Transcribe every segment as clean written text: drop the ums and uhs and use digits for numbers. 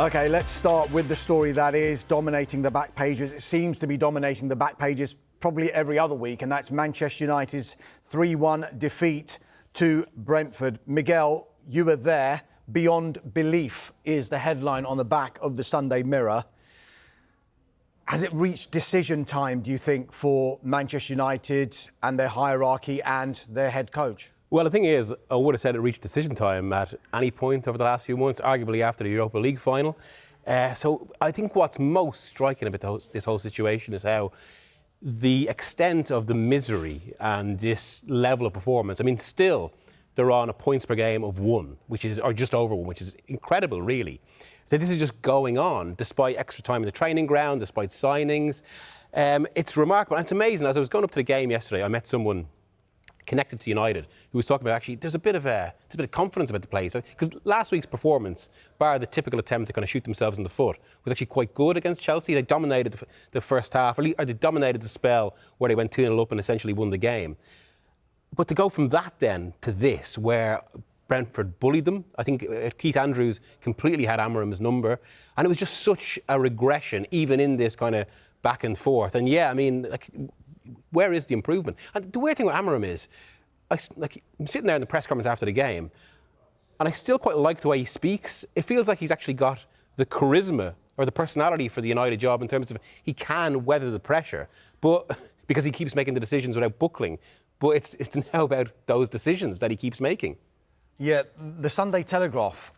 OK, let's start with the story that is dominating the back pages. It seems to be dominating the back pages probably every other week, and that's Manchester United's 3-1 defeat to Brentford. Miguel, you were there. Beyond belief is the headline on the back of the Sunday Mirror. Has it reached decision time, do you think, for Manchester United and their hierarchy and their head coach? Well, the thing is, I would have said it reached decision time at any point over the last few months, arguably after the Europa League final. So I think what's most striking about this whole situation is how the extent of the misery and this level of performance. I mean, still, they're on a points per game of 1, or just over 1, which is incredible, really. So this is just going on, despite extra time in the training ground, despite signings. It's remarkable, and it's amazing. As I was going up to the game yesterday, I met someone connected to United who was talking about actually there's a bit of confidence about the players, because last week's performance, bar the typical attempt to kind of shoot themselves in the foot, was actually quite good against Chelsea. They dominated the first half, or they dominated the spell where they went 2-0 up and essentially won the game. But to go from that then to this, where Brentford bullied them, I think Keith Andrews completely had Amorim's number, and it was just such a regression even in this kind of back and forth. And yeah, I mean, where is the improvement? And the weird thing with Amorim is, I'm sitting there in the press conference after the game, and I still quite like the way he speaks. It feels like he's actually got the charisma or the personality for the United job in terms of he can weather the pressure, but because he keeps making the decisions without buckling. But it's now about those decisions that he keeps making. Yeah, the Sunday Telegraph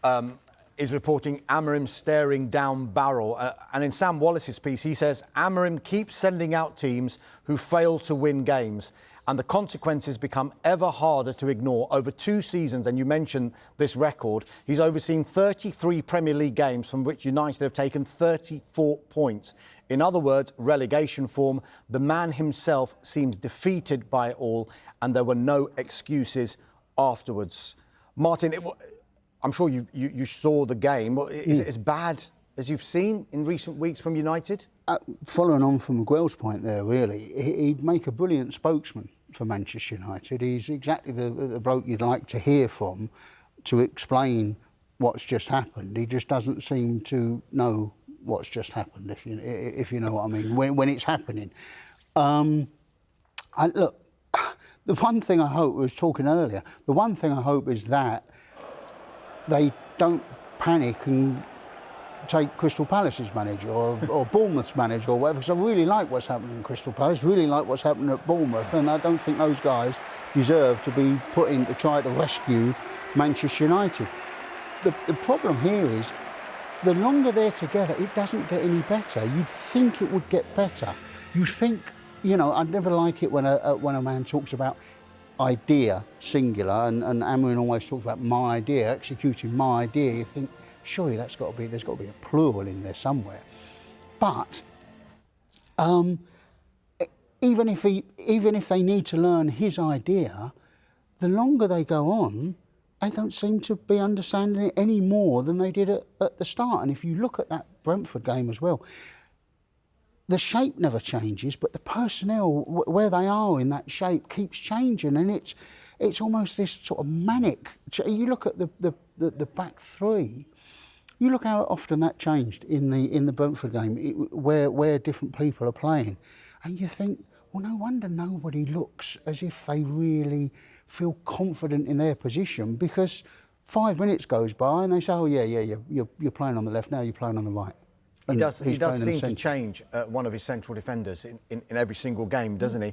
is reporting Amorim staring down barrel. And in Sam Wallace's piece, he says Amorim keeps sending out teams who fail to win games, and the consequences become ever harder to ignore. Over 2 seasons, and you mentioned this record, he's overseen 33 Premier League games from which United have taken 34 points. In other words, relegation form. The man himself seems defeated by it all, and there were no excuses afterwards. Martin, I'm sure you saw the game. Is it as bad as you've seen in recent weeks from United? Following on from Miguel's point there, really, he'd make a brilliant spokesman for Manchester United. He's exactly the bloke you'd like to hear from to explain what's just happened. He just doesn't seem to know what's just happened, if you know what I mean, when it's happening. Look, the one thing I hope, we was talking earlier, the one thing I hope is that they don't panic and take Crystal Palace's manager or Bournemouth's manager or whatever, because I really like what's happening in Crystal Palace, really like what's happening at Bournemouth, and I don't think those guys deserve to be put in to try to rescue Manchester United. The problem here is, the longer they're together, it doesn't get any better. You'd think it would get better. You'd think, you know, I'd never like it when a man talks about idea, singular, and Amorim always talks about my idea, executing my idea. You think, surely there's got to be a plural in there somewhere. But even if they need to learn his idea, the longer they go on, they don't seem to be understanding it any more than they did at the start. And if you look at that Brentford game as well, the shape never changes, but the personnel, where they are in that shape, keeps changing, and it's almost this sort of manic. You look at the back three. You look how often that changed in the Brentford game, where different people are playing, and you think, well, no wonder nobody looks as if they really feel confident in their position, because 5 minutes goes by and they say, oh yeah, you're playing on the left, now you're playing on the right. He does seem to change one of his central defenders in every single game, doesn't he?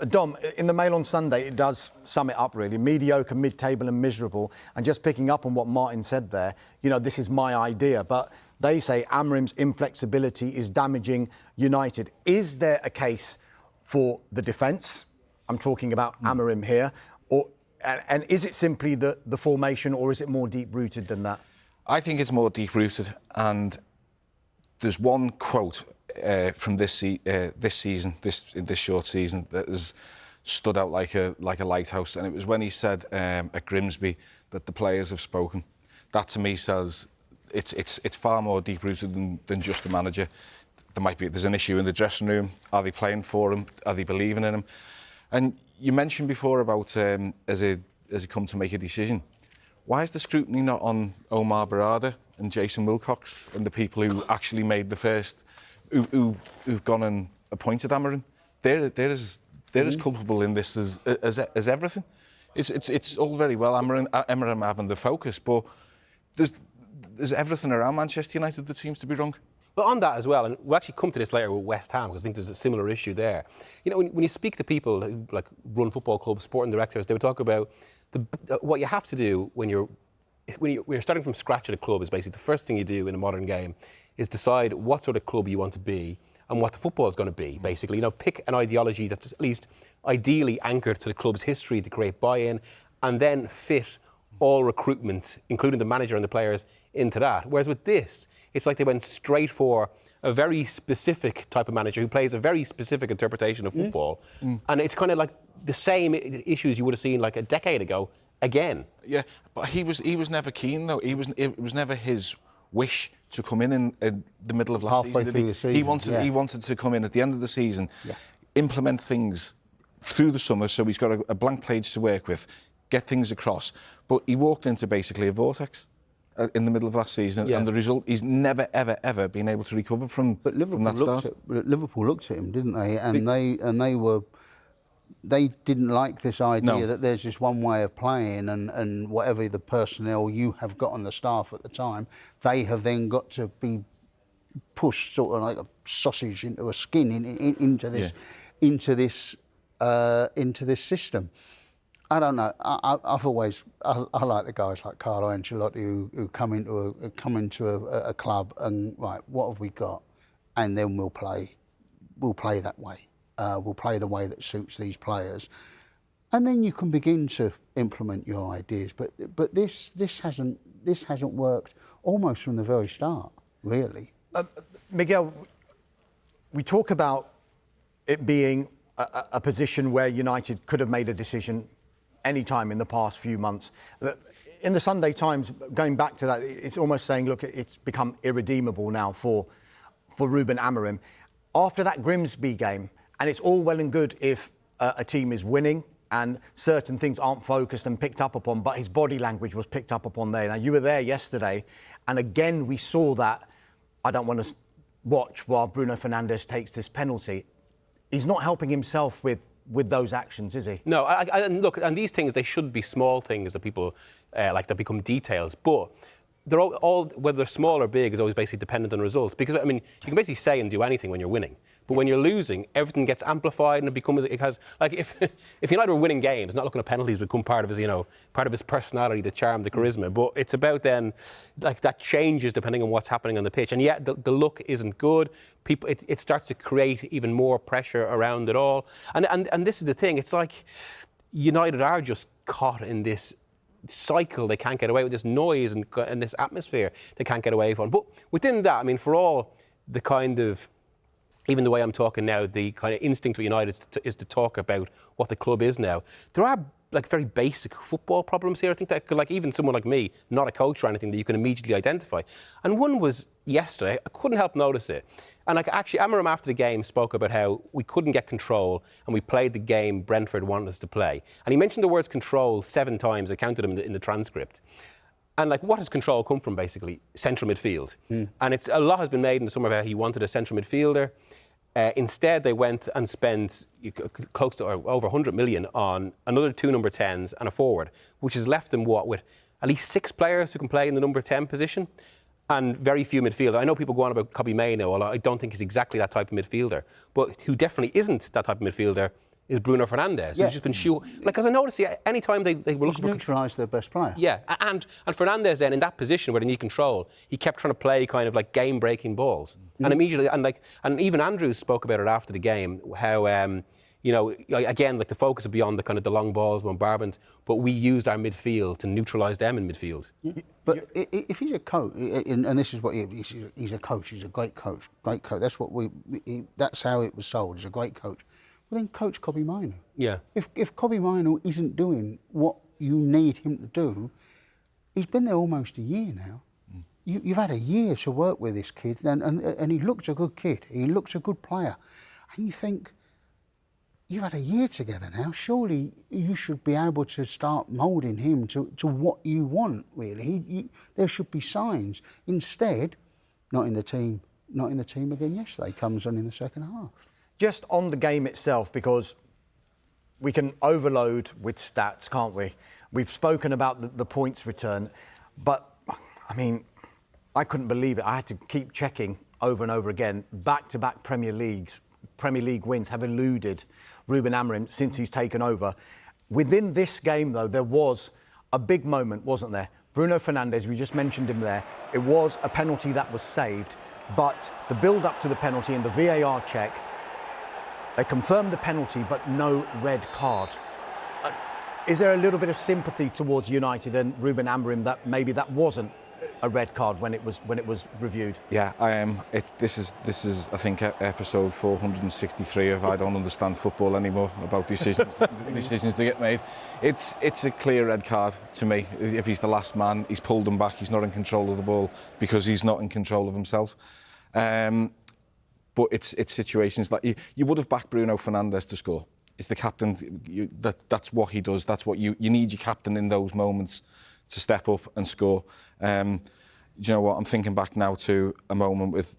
Dom, in the Mail on Sunday, it does sum it up, really. Mediocre, mid-table and miserable. And just picking up on what Martin said there, you know, this is my idea. But they say Amorim's inflexibility is damaging United. Is there a case for the defence? I'm talking about Amorim here. And is it simply the formation, or is it more deep-rooted than that? I think it's more deep-rooted, and there's one quote from this season, this short season, that has stood out like a lighthouse, and it was when he said at Grimsby that the players have spoken. That to me says it's far more deep-rooted than just the manager. There's an issue in the dressing room. Are they playing for him? Are they believing in him? And you mentioned before about has he come to make a decision? Why is the scrutiny not on Omar Barada and Jason Wilcox and the people who actually made the first, who've gone and appointed Amorim. They're as culpable in this as everything. It's all very well Amorim having the focus, but there's everything around Manchester United that seems to be wrong. But on that as well, and we'll actually come to this later with West Ham, because I think there's a similar issue there. You know, when you speak to people who like run football clubs, sporting directors, they would talk about what you have to do when you're starting from scratch at a club is basically the first thing you do in a modern game is decide what sort of club you want to be and what the football is going to be, basically. You know, pick an ideology that's at least ideally anchored to the club's history to create buy-in, and then fit all recruitment, including the manager and the players, into that. Whereas with this, it's like they went straight for a very specific type of manager who plays a very specific interpretation of football. And it's kind of like the same issues you would have seen like a decade ago again. Yeah, but he was never keen though. It was never his wish to come in the middle of last Halfway season. through the season, He wanted to come in at the end of the season, implement things through the summer, so he's got a blank page to work with, get things across. But he walked into basically a vortex in the middle of last season, and the result, he's never, ever, ever been able to recover from that start. Liverpool looked at him, didn't they? And they didn't like this idea that there's this one way of playing, and whatever the personnel you have got on the staff at the time, they have then got to be pushed sort of like a sausage into a skin into this system. I don't know. I've always I like the guys like Carlo Ancelotti who come into a club and right, what have we got, and then we'll play that way. We'll play the way that suits these players, and then you can begin to implement your ideas. But this hasn't worked almost from the very start, really. Miguel, we talk about it being a position where United could have made a decision any time in the past few months. In the Sunday Times, going back to that, it's almost saying, look, it's become irredeemable now for Ruben Amorim. After that Grimsby game, and it's all well and good if a team is winning and certain things aren't focused and picked up upon, but his body language was picked up upon there. Now, you were there yesterday, and again, we saw that. I don't want to watch while Bruno Fernandes takes this penalty. He's not helping himself with those actions, is he? No, and look, and these things, they should be small things that people like that become details, but they're all whether they're small or big is always basically dependent on results. Because I mean, you can basically say and do anything when you're winning, but when you're losing, everything gets amplified and it has like if United were winning games, not looking at penalties would become part of his personality, the charm, the charisma. But it's about then like that changes depending on what's happening on the pitch, and yet the look isn't good. People, it starts to create even more pressure around it all, and this is the thing. It's like United are just caught in this cycle. They can't get away with this noise and this atmosphere they can't get away from. But within that, I mean, for all the kind of, even the way I'm talking now, the kind of instinct with United is to talk about what the club is now. There are like very basic football problems here. I think that like even someone like me, not a coach or anything, that you can immediately identify. And one was yesterday, I couldn't help notice it. And like actually, Amorim after the game spoke about how we couldn't get control and we played the game Brentford wanted us to play. And he mentioned the words control 7 times. I counted them in the transcript. And like, what has control come from, basically? Central midfield. And a lot has been made in the summer about how he wanted a central midfielder. Instead, they went and spent close to or over 100 million on another 2 number 10s and a forward, which has left them with at least 6 players who can play in the number 10 position and very few midfielders. I know people go on about Kobbie Mainoo, although I don't think he's exactly that type of midfielder. But who definitely isn't that type of midfielder is Bruno Fernandes, who's just been because I noticed any time they were looking for neutralised their best player. Yeah, and Fernandes then in that position where they need control, he kept trying to play kind of like game-breaking balls, and immediately and even Andrews spoke about it after the game how again like the focus would be on the kind of the long balls, bombardment, but we used our midfield to neutralise them in midfield. Yeah. But if he's a coach, and this is what he's a coach, he's a great coach. That's what that's how it was sold. He's a great coach. Well, then coach Kobbie Mainoo. Yeah. If Kobbie Mainoo isn't doing what you need him to do, he's been there almost a year now. You've had a year to work with this kid, and he looks a good kid. He looks a good player. And you think, you've had a year together now. Surely you should be able to start moulding him to what you want, really. There should be signs. Instead, not in the team again yesterday. Comes on in the second half. Just on the game itself, because we can overload with stats, can't we? We've spoken about the points return, but, I mean, I couldn't believe it. I had to keep checking over and over again. Back-to-back Premier League wins have eluded Ruben Amorim since he's taken over. Within this game, though, there was a big moment, wasn't there? Bruno Fernandes, we just mentioned him there. It was a penalty that was saved, but the build-up to the penalty and the VAR check, they confirmed the penalty, but no red card. Is there a little bit of sympathy towards United and Ruben Amorim that maybe that wasn't a red card when it was reviewed? Yeah, I am. This is I think episode 463 of I Don't Understand Football anymore about decisions that get made. It's a clear red card to me. If he's the last man, he's pulled him back. He's not in control of the ball because he's not in control of himself. But it's situations like you would have backed Bruno Fernandes to score. It's the captain. That's what he does. That's what you need your captain in those moments to step up and score. Do you know what? I'm thinking back now to a moment with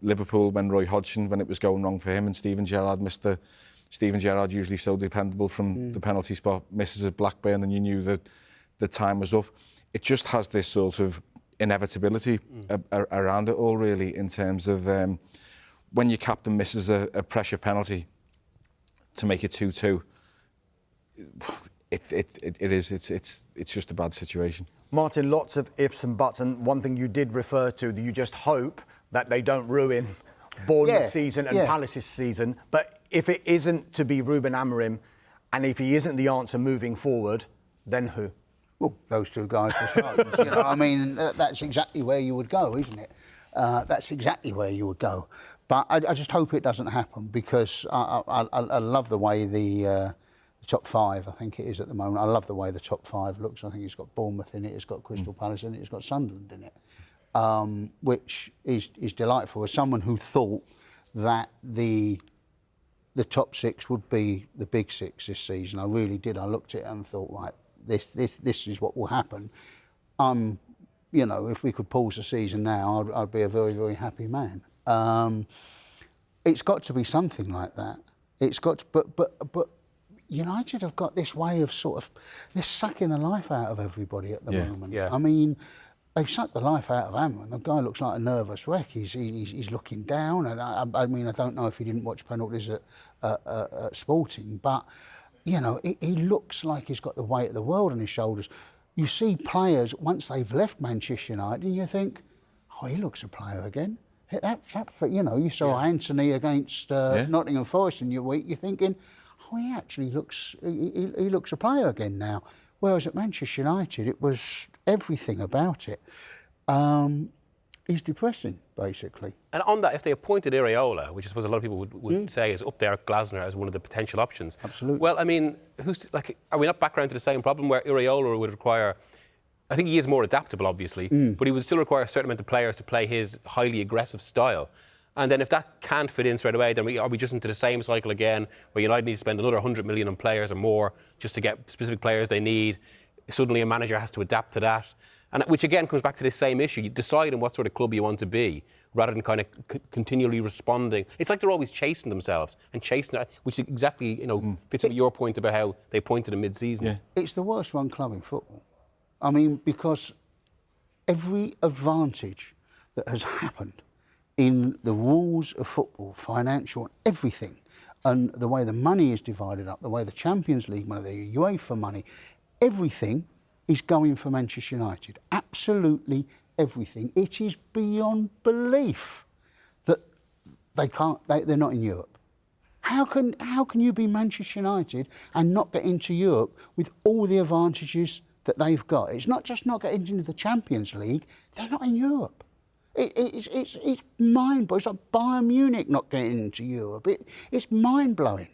Liverpool when Roy Hodgson, when it was going wrong for him, and Steven Gerrard Steven Gerrard, usually so dependable from the penalty spot, misses at Blackburn, and you knew that the time was up. It just has this sort of inevitability around it all, really, in terms of when your captain misses a pressure penalty to make it 2-2. It's just a bad situation. Martin, lots of ifs and buts, and one thing you did refer to, that you just hope that they don't ruin Bournemouth's season and Palace's season. But if it isn't to be Ruben Amorim, and if he isn't the answer moving forward, then who? Well, those two guys for starters. You know, I mean, that's exactly where you would go, isn't it? That's exactly where you would go. But I just hope it doesn't happen, because I love the way the top five, I think it is at the moment. I love the way the top five looks. I think it's got Bournemouth in it, it's got Crystal Palace in it, it's got Sunderland in it, which is delightful. As someone who thought that the top six would be the big six this season, I really did. I looked at it and thought, right, this is what will happen. You know, if we could pause the season now, I'd be a very, very happy man. It's got to be something like that. It's got to, but United have got this way of sort of, they're sucking the life out of everybody at the moment. Yeah. I mean, they've sucked the life out of Amorim. The guy looks like a nervous wreck. He's looking down, and I mean, I don't know if he didn't watch penalties at Sporting, but you know, he looks like he's got the weight of the world on his shoulders. You see players once they've left Manchester United, and you think, oh, he looks a player again. You know, you saw Anthony against Nottingham Forest in your week. You're thinking, oh, he actually looks he looks a player again now. Whereas at Manchester United, it was everything about it. He's depressing, basically. And on that, if they appointed Iraola, which I suppose a lot of people would say is up there at Glasner as one of the potential options. Absolutely. Well, I mean, are we not back around to the same problem where Iraola would require, I think he is more adaptable, obviously, but he would still require a certain amount of players to play his highly aggressive style. And then if that can't fit in straight away, then are we just into the same cycle again, where United need to spend another 100 million on players or more just to get specific players they need? Suddenly a manager has to adapt to that. And which again comes back to this same issue. You decide on what sort of club you want to be, rather than kind of continually responding. It's like they're always chasing themselves and chasing it, which exactly, you know, fits with your point about how they appointed him mid-season. Yeah. It's the worst run club in football. I mean, because every advantage that has happened in the rules of football, financial, everything, and the way the money is divided up, the way the Champions League money, the UEFA money, everything is going for Manchester United. Absolutely everything. It is beyond belief that they're not in Europe. How can you be Manchester United and not get into Europe with all the advantages that they've got? It's not just not getting into the Champions League, they're not in Europe. It's mind-blowing. It's like Bayern Munich not getting into Europe. It's mind-blowing.